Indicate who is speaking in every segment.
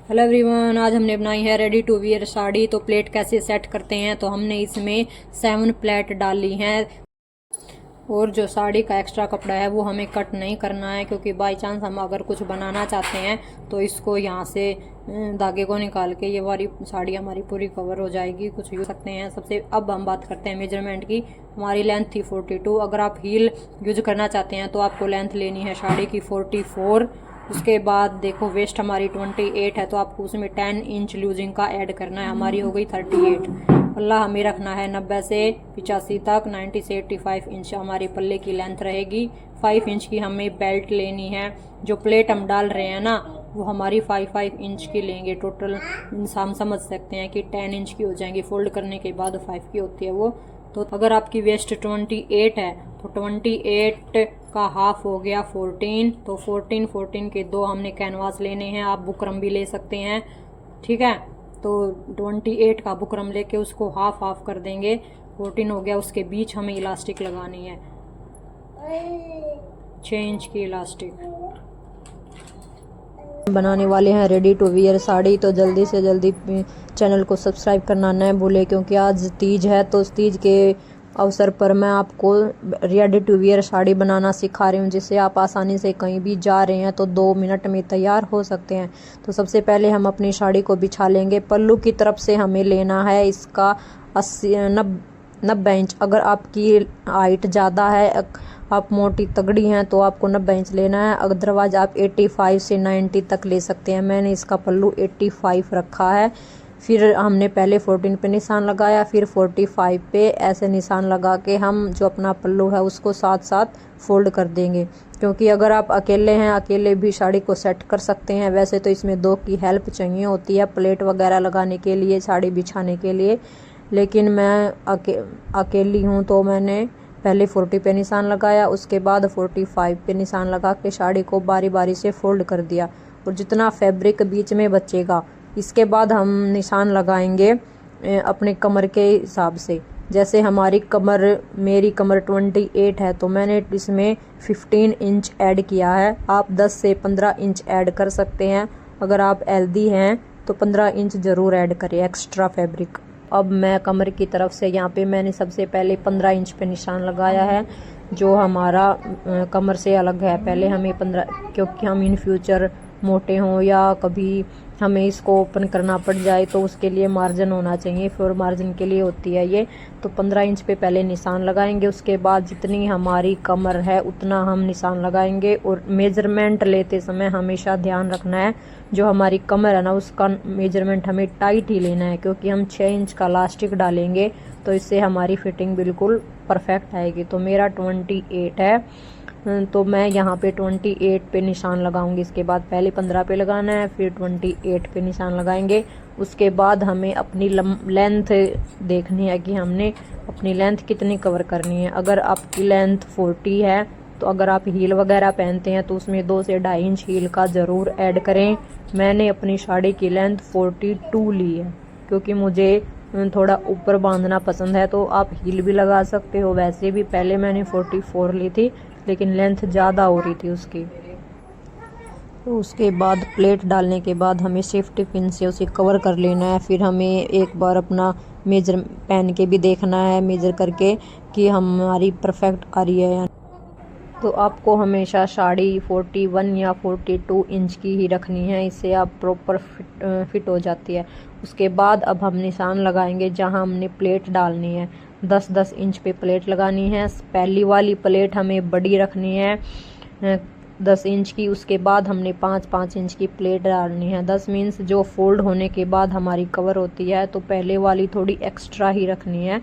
Speaker 1: Hello everyone, आज हमने बनाई है रेडी टू वियर साड़ी। तो प्लेट कैसे सेट करते हैं, तो हमने इसमें 7 प्लेट डाली हैं। और जो साड़ी का एक्स्ट्रा कपड़ा है वो हमें कट नहीं करना है, क्योंकि बाई चांस हम अगर कुछ बनाना चाहते हैं तो इसको यहाँ से धागे को निकाल के ये वाली साड़ी हमारी पूरी कवर हो जाएगी, कुछ यूज सकते हैं। सबसे अब हम बात करते हैं मेजरमेंट की। हमारी लेंथ थी 42। अगर आप हील यूज करना चाहते हैं तो आपको लेंथ लेनी है साड़ी की 44। उसके बाद देखो वेस्ट हमारी 28 है, तो आपको उसमें 10 इंच लूजिंग का ऐड करना है। हमारी हो गई 38। पल्ला हमें रखना है 90 से 85 तक, 90 से 85 इंच हमारी पल्ले की लेंथ रहेगी। 5 इंच की हमें बेल्ट लेनी है। जो प्लेट हम डाल रहे हैं ना वो हमारी 5 इंच की लेंगे। टोटल हम समझ सकते हैं कि 10 इंच की हो जाएंगी, फोल्ड करने के बाद 5 की होती है वो। तो अगर आपकी वेस्ट 28 है तो 28 का हाफ हो गया 14। तो 14 के दो हमने कैनवास लेने हैं। आप बुकरम भी ले सकते हैं, ठीक है। तो 28 का बुकरम लेके उसको हाफ हाफ कर देंगे। 14 हो गया, उसके बीच हमें इलास्टिक लगानी है, 6 इंच की इलास्टिक। बनाने वाले हैं रेडी टू वियर साड़ी, तो जल्दी से जल्दी चैनल को सब्सक्राइब करना न भूलें, क्योंकि आज तीज है। तो तीज के अवसर पर मैं आपको रेडी टू वियर साड़ी बनाना सिखा रही हूँ, जिससे आप आसानी से कहीं भी जा रहे हैं तो 2 मिनट में तैयार हो सकते हैं। तो सबसे पहले हम अपनी साड़ी को बिछा लेंगे। पल्लू की तरफ से हमें लेना है इसका 90 इंच। अगर आपकी हाइट ज़्यादा है, आप मोटी तगड़ी हैं, तो आपको 90 इंच लेना है। अदरवाइज आप 85 से 90 तक ले सकते हैं। मैंने इसका पल्लू 85 रखा है। फिर हमने पहले 14 पे निशान लगाया, फिर 45 पे ऐसे निशान लगा के हम जो अपना पल्लू है उसको साथ साथ फोल्ड कर देंगे। क्योंकि अगर आप अकेले हैं, अकेले भी साड़ी को सेट कर सकते हैं। वैसे तो इसमें 2 की हेल्प चाहिए होती है, प्लेट वगैरह लगाने के लिए, साड़ी बिछाने के लिए। लेकिन मैं अकेली हूँ, तो मैंने पहले 40 पे निशान लगाया, उसके बाद 45 पे निशान लगा के साड़ी को बारी बारी से फोल्ड कर दिया। और जितना फैब्रिक बीच में बचेगा, इसके बाद हम निशान लगाएंगे अपने कमर के हिसाब से। जैसे मेरी कमर 28 है, तो मैंने इसमें 15 इंच ऐड किया है। आप 10 से 15 इंच ऐड कर सकते हैं। अगर आप हेल्दी हैं तो 15 इंच ज़रूर ऐड करें एक्स्ट्रा फैब्रिक। अब मैं कमर की तरफ से यहाँ पे मैंने सबसे पहले 15 इंच पे निशान लगाया है, जो हमारा कमर से अलग है। पहले हमें 15, क्योंकि हम इन फ्यूचर मोटे हों या कभी हमें इसको ओपन करना पड़ जाए तो उसके लिए मार्जिन होना चाहिए, फिर मार्जिन के लिए होती है ये। तो 15 इंच पे पहले निशान लगाएंगे। उसके बाद जितनी हमारी कमर है उतना हम निशान लगाएंगे। और मेजरमेंट लेते समय हमेशा ध्यान रखना है, जो हमारी कमर है ना उसका मेजरमेंट हमें टाइट ही लेना है, क्योंकि हम 6 इंच का इलास्टिक डालेंगे तो इससे हमारी फिटिंग बिल्कुल परफेक्ट आएगी। तो मेरा 28 है, तो मैं यहाँ पे 28 पे निशान लगाऊंगी। इसके बाद पहले 15 पे लगाना है, फिर 28 पे निशान लगाएंगे। उसके बाद हमें अपनी लेंथ देखनी है कि हमने अपनी लेंथ कितनी कवर करनी है। अगर आपकी लेंथ 40 है, तो अगर आप हील वगैरह पहनते हैं तो उसमें 2 से 2.5 इंच हील का ज़रूर ऐड करें। मैंने अपनी साड़ी की लेंथ 42 ली है, क्योंकि मुझे थोड़ा ऊपर बांधना पसंद है। तो आप हील भी लगा सकते हो। वैसे भी पहले मैंने 44 ली थी, लेकिन लेंथ ज़्यादा हो रही थी उसकी। तो उसके बाद प्लेट डालने के बाद हमें सेफ्टी पिन से उसे कवर कर लेना है। फिर हमें एक बार अपना मेजर पहन के भी देखना है, मेजर करके कि हमारी परफेक्ट आ रही है। तो आपको हमेशा साड़ी 41 या 42 इंच की ही रखनी है, इससे आप प्रॉपर फिट हो जाती है। उसके बाद अब हम निशान लगाएंगे जहां हमने प्लेट डालनी है। 10-10 इंच पे प्लेट लगानी है। पहली वाली प्लेट हमें बड़ी रखनी है 10 इंच की। उसके बाद हमने 5-5 इंच की प्लेट डालनी है। 10 मीन्स जो फोल्ड होने के बाद हमारी कवर होती है, तो पहले वाली थोड़ी एक्स्ट्रा ही रखनी है,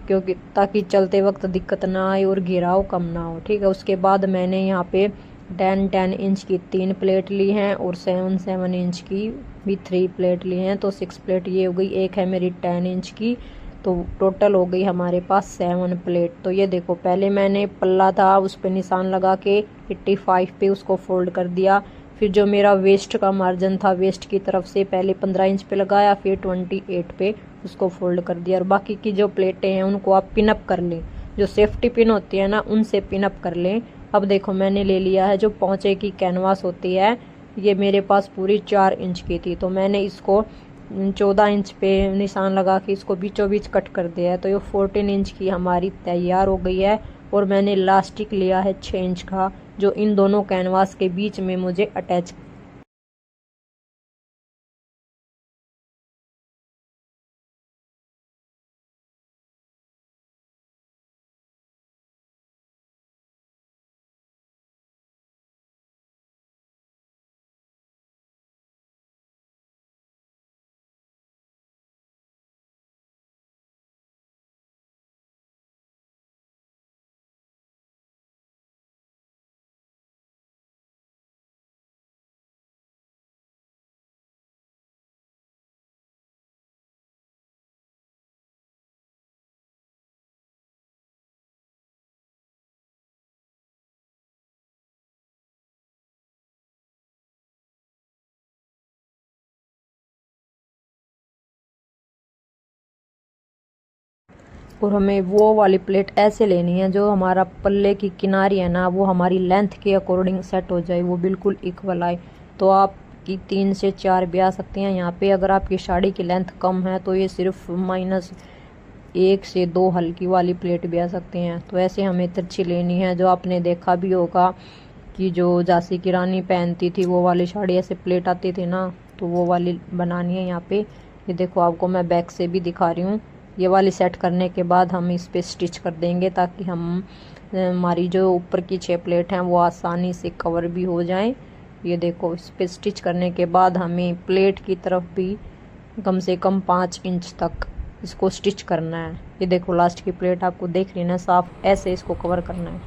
Speaker 1: क्योंकि ताकि चलते वक्त दिक्कत ना आए और घेराव कम ना हो, ठीक है। उसके बाद मैंने यहाँ पे 10-10 इंच की 3 प्लेट ली हैं और 7-7 इंच की भी 3 प्लेट ली हैं। तो 6 प्लेट ये हो गई। एक है मेरी 10 इंच की, तो टोटल हो गई हमारे पास 7 प्लेट। तो ये देखो, पहले मैंने पल्ला था उस पर निशान लगा के 85 पे उसको फोल्ड कर दिया। फिर जो मेरा वेस्ट का मार्जिन था, वेस्ट की तरफ से पहले 15 इंच पे लगाया, फिर 28 पे उसको फोल्ड कर दिया। और बाकी की जो प्लेटें हैं उनको आप पिनअप कर लें, जो सेफ्टी पिन होती है ना उनसे पिनअप कर लें। अब देखो मैंने ले लिया है जो पोंचे की कैनवास होती है, ये मेरे पास पूरी 4 इंच की थी, तो मैंने इसको 14 इंच पे निशान लगा के इसको बीचों बीच कट कर दिया है। तो ये 14 इंच की हमारी तैयार हो गई है। और मैंने इलास्टिक लिया है 6 इंच का, जो इन दोनों कैनवास के बीच में मुझे अटैच। और हमें वो वाली प्लेट ऐसे लेनी है जो हमारा पल्ले की किनारी है ना, वो हमारी लेंथ के अकॉर्डिंग सेट हो जाए, वो बिल्कुल इक्वल आए। तो आपकी 3 से 4 भी आ सकती हैं यहाँ पे। अगर आपकी साड़ी की लेंथ कम है तो ये सिर्फ -1 से 2 हल्की वाली प्लेट भी आ सकती हैं। तो ऐसे हमें तिरछी लेनी है। जो आपने देखा भी होगा कि जो झांसी की रानी पहनती थी वो वाली साड़ी ऐसे प्लेट आती थी ना, तो वो वाली बनानी है यहाँ पे। ये देखो, आपको मैं बैक से भी दिखा रही हूँ। ये वाली सेट करने के बाद हम इस पे स्टिच कर देंगे, ताकि हम हमारी जो ऊपर की 6 प्लेट हैं वो आसानी से कवर भी हो जाएं। ये देखो, इस पे स्टिच करने के बाद हमें प्लेट की तरफ भी कम से कम 5 इंच तक इसको स्टिच करना है। ये देखो, लास्ट की प्लेट आपको देख रही है ना साफ, ऐसे इसको कवर करना है।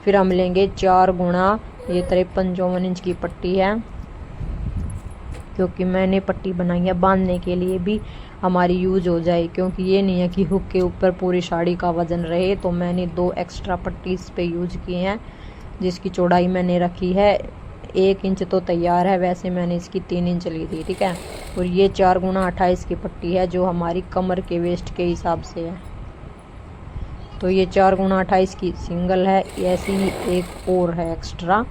Speaker 1: फिर हम लेंगे 4 गुणा ये 53-54 इंच की पट्टी है, क्योंकि मैंने पट्टी बनाई है बांधने के लिए भी हमारी यूज हो जाए, क्योंकि ये नहीं है कि हुक के ऊपर पूरी साड़ी का वजन रहे। तो मैंने 2 एक्स्ट्रा पट्टी इस पे यूज की हैं, जिसकी चौड़ाई मैंने रखी है 1 इंच। तो तैयार है, वैसे मैंने इसकी 3 इंच ली थी, ठीक है। और ये 4 गुणा 28 की पट्टी है, जो हमारी कमर के वेस्ट के हिसाब से है। तो ये 4 गुणा 28 की सिंगल है, ऐसी ही एक और है एक्स्ट्रा।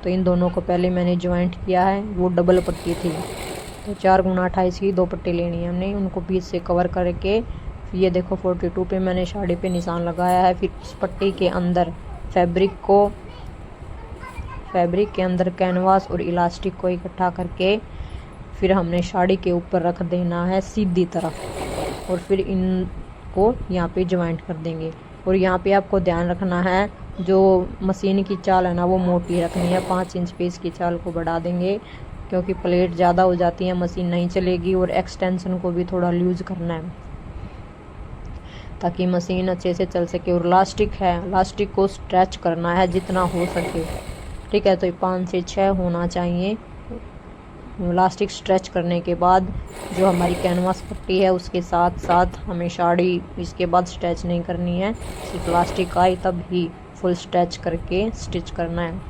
Speaker 1: तो इन दोनों को पहले मैंने ज्वाइंट किया है, वो डबल पट्टी थी। तो 4 गुणा 28 की 2 पट्टी लेनी है हमने, उनको बीच से कवर करके। ये देखो 42 पे मैंने साड़ी पे निशान लगाया है। फिर उस पट्टी के अंदर फैब्रिक के अंदर कैनवास और इलास्टिक को इकट्ठा करके फिर हमने साड़ी के ऊपर रख देना है सीधी तरफ, और फिर इनको यहाँ पे ज्वाइंट कर देंगे। और यहाँ पे आपको ध्यान रखना है, जो मशीन की चाल है ना वो मोटी रखनी है। 5 इंच पे इसकी चाल को बढ़ा देंगे, क्योंकि प्लेट ज़्यादा हो जाती है मशीन नहीं चलेगी। और एक्सटेंशन को भी थोड़ा लूज करना है, ताकि मशीन अच्छे से चल सके। और लास्टिक है, लास्टिक को स्ट्रेच करना है जितना हो सके, ठीक है। तो 5 से 6 होना चाहिए। इलास्टिक स्ट्रेच करने के बाद जो हमारी कैनवास पट्टी है उसके साथ साथ हमें साड़ी इसके बाद स्ट्रेच नहीं करनी है, सिर्फ इलास्टिक आए तब ही फुल स्ट्रेच करके स्टिच करना है।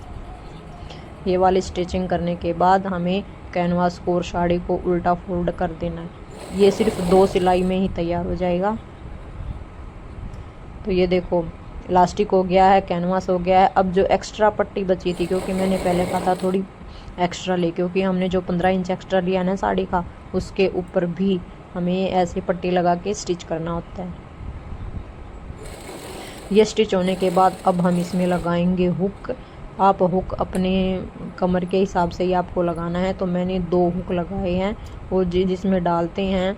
Speaker 1: ये वाली स्टिचिंग करने के बाद हमें कैनवास को और साड़ी को उल्टा फोल्ड कर देना है। ये सिर्फ 2 सिलाई में ही तैयार हो जाएगा। तो ये देखो, इलास्टिक हो गया है, कैनवास हो गया है। अब जो एक्स्ट्रा पट्टी बची थी, क्योंकि मैंने पहले कहा था थोड़ी एक्स्ट्रा ले, क्योंकि हमने जो 15 इंच एक्स्ट्रा लिया ना साड़ी का, उसके ऊपर भी हमें ऐसे पट्टी लगा के स्टिच करना होता है। ये स्टिच होने के बाद अब हम इसमें लगाएंगे हुक। आप हुक अपने कमर के हिसाब से ही आपको लगाना है। तो मैंने 2 हुक लगाए हैं, और जिसमें डालते हैं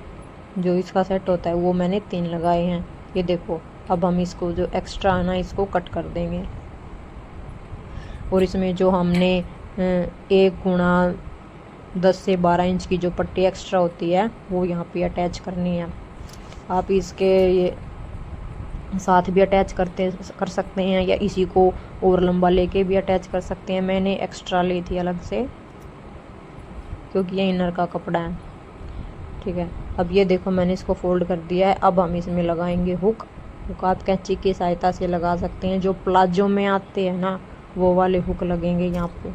Speaker 1: जो इसका सेट होता है वो मैंने 3 लगाए हैं। ये देखो, अब हम इसको जो एक्स्ट्रा है ना इसको कट कर देंगे। और इसमें जो हमने 1 गुणा 10 से 12 इंच की जो पट्टी एक्स्ट्रा होती है वो यहाँ पे अटैच करनी है। आप इसके ये साथ भी अटैच कर सकते हैं, या इसी को और लंबा लेके भी अटैच कर सकते हैं। मैंने एक्स्ट्रा ली थी अलग से, क्योंकि ये इनर का कपड़ा है, ठीक है। अब ये देखो, मैंने इसको फोल्ड कर दिया है। अब हम इसमें लगाएंगे हुक। हुक आप कैंची की सहायता से लगा सकते हैं। जो प्लाजो में आते हैं ना वो वाले हुक लगेंगे यहाँ पे।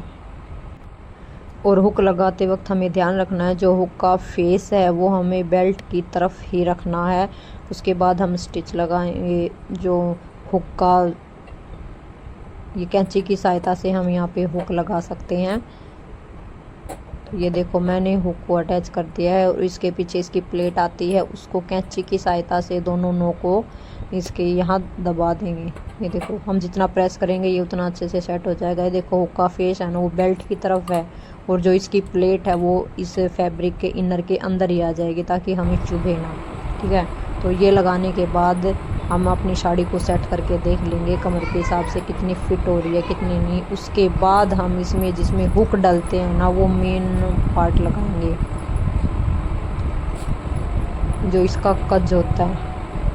Speaker 1: और हुक लगाते वक्त हमें ध्यान रखना है, जो हुक का फेस है वो हमें बेल्ट की तरफ ही रखना है। उसके बाद हम स्टिच लगाएंगे। जो हुक का ये कैंची की सहायता से हम यहाँ पे हुक लगा सकते हैं। तो ये देखो मैंने हुक को अटैच कर दिया है और इसके पीछे इसकी प्लेट आती है, उसको कैंची की सहायता से दोनों नोक को इसके यहाँ दबा देंगे। ये देखो हम जितना प्रेस करेंगे ये उतना अच्छे से सेट हो जाएगा। ये देखो हुक का फेस है ना वो बेल्ट की तरफ है और जो इसकी प्लेट है वो इस फैब्रिक के इनर के अंदर ही आ जाएगी ताकि हमें चुभे ना। ठीक है, तो ये लगाने के बाद हम अपनी साड़ी को सेट करके देख लेंगे कमर के हिसाब से कितनी फिट हो रही है कितनी नहीं। उसके बाद हम इसमें जिसमें हुक डालते हैं ना वो मेन पार्ट लगाएंगे, जो इसका कज होता है।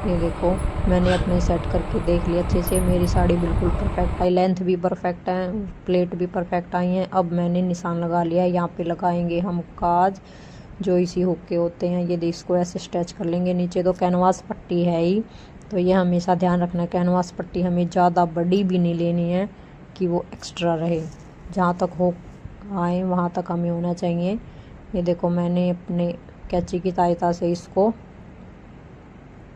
Speaker 1: ये देखो मैंने अपने सेट करके देख लिया अच्छे से, मेरी साड़ी बिल्कुल परफेक्ट आई, लेंथ भी परफेक्ट है, प्लेट भी परफेक्ट आई हैं। अब मैंने निशान लगा लिया है, यहाँ पे लगाएंगे हम काज जो इसी हुक के होते हैं। ये इसको ऐसे स्ट्रेच कर लेंगे। नीचे तो कैनवास पट्टी है ही, तो ये हमेशा ध्यान रखना कैनवास पट्टी हमें ज़्यादा बड़ी भी नहीं लेनी है कि वो एक्स्ट्रा रहे, जहाँ तक हुक आए वहाँ तक हमें होना चाहिए। ये देखो मैंने अपने कैंची की सहायता से इसको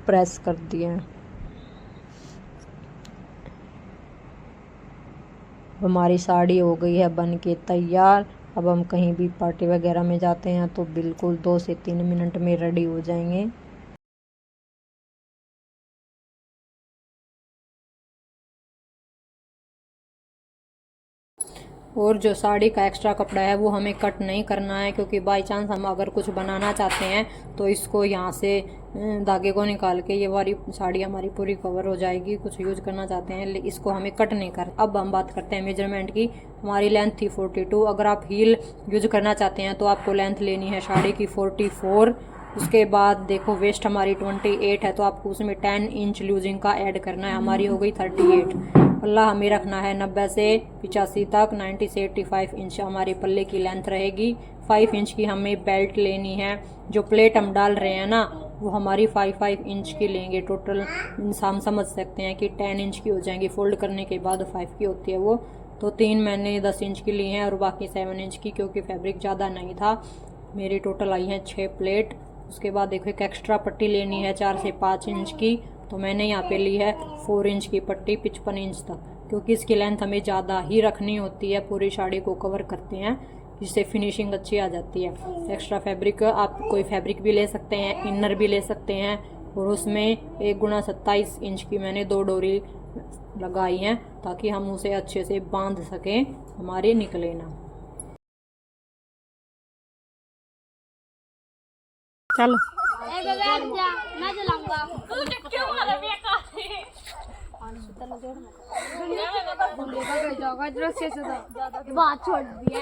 Speaker 1: प्रेस कर दिया है। हमारी साड़ी हो गई है बन के तैयार। अब हम कहीं भी पार्टी वगैरह में जाते हैं तो बिल्कुल 2 से 3 मिनट में रेडी हो जाएंगे। और जो साड़ी का एक्स्ट्रा कपड़ा है वो हमें कट नहीं करना है, क्योंकि बाई चांस हम अगर कुछ बनाना चाहते हैं तो इसको यहाँ से धागे को निकाल के ये वाली साड़ी हमारी पूरी कवर हो जाएगी। कुछ यूज करना चाहते हैं इसको हमें कट नहीं कर। अब हम बात करते हैं मेजरमेंट की। हमारी लेंथ थी 42। अगर आप हील यूज करना चाहते हैं तो आपको लेंथ लेनी है साड़ी की 44। उसके बाद देखो वेस्ट हमारी 28 है, तो आपको उसमें 10 इंच लूजिंग का ऐड करना है। हमारी हो गई 38। पल्ला हमें रखना है 90 से 85 तक, 90 से 85 इंच हमारे पल्ले की लेंथ रहेगी। 5 इंच की हमें बेल्ट लेनी है। जो प्लेट हम डाल रहे हैं ना वो हमारी 5 इंच की लेंगे। टोटल हम समझ सकते हैं कि 10 इंच की हो जाएंगी, फोल्ड करने के बाद 5 की होती है वो। तो 3 मैंने 10 इंच की ली हैं और बाकी 7 इंच की, क्योंकि फैब्रिक ज़्यादा नहीं था। मेरी टोटल आई हैं 6 प्लेट। उसके बाद देखो एक एक्स्ट्रा पट्टी लेनी है 4 से 5 इंच की, तो मैंने यहाँ पे ली है 4 इंच की पट्टी 55 इंच तक, क्योंकि इसकी लेंथ हमें ज़्यादा ही रखनी होती है। पूरी साड़ी को कवर करते हैं जिससे फिनिशिंग अच्छी आ जाती है। एक्स्ट्रा फैब्रिक आप कोई फैब्रिक भी ले सकते हैं, इनर भी ले सकते हैं। और उसमें 1x27 इंच की मैंने 2 डोरी लगाई हैं ताकि हम उसे अच्छे से बांध सकें, हमारे निकले ना। चलो मैं चलाऊंगा। बात छोड़ दी है।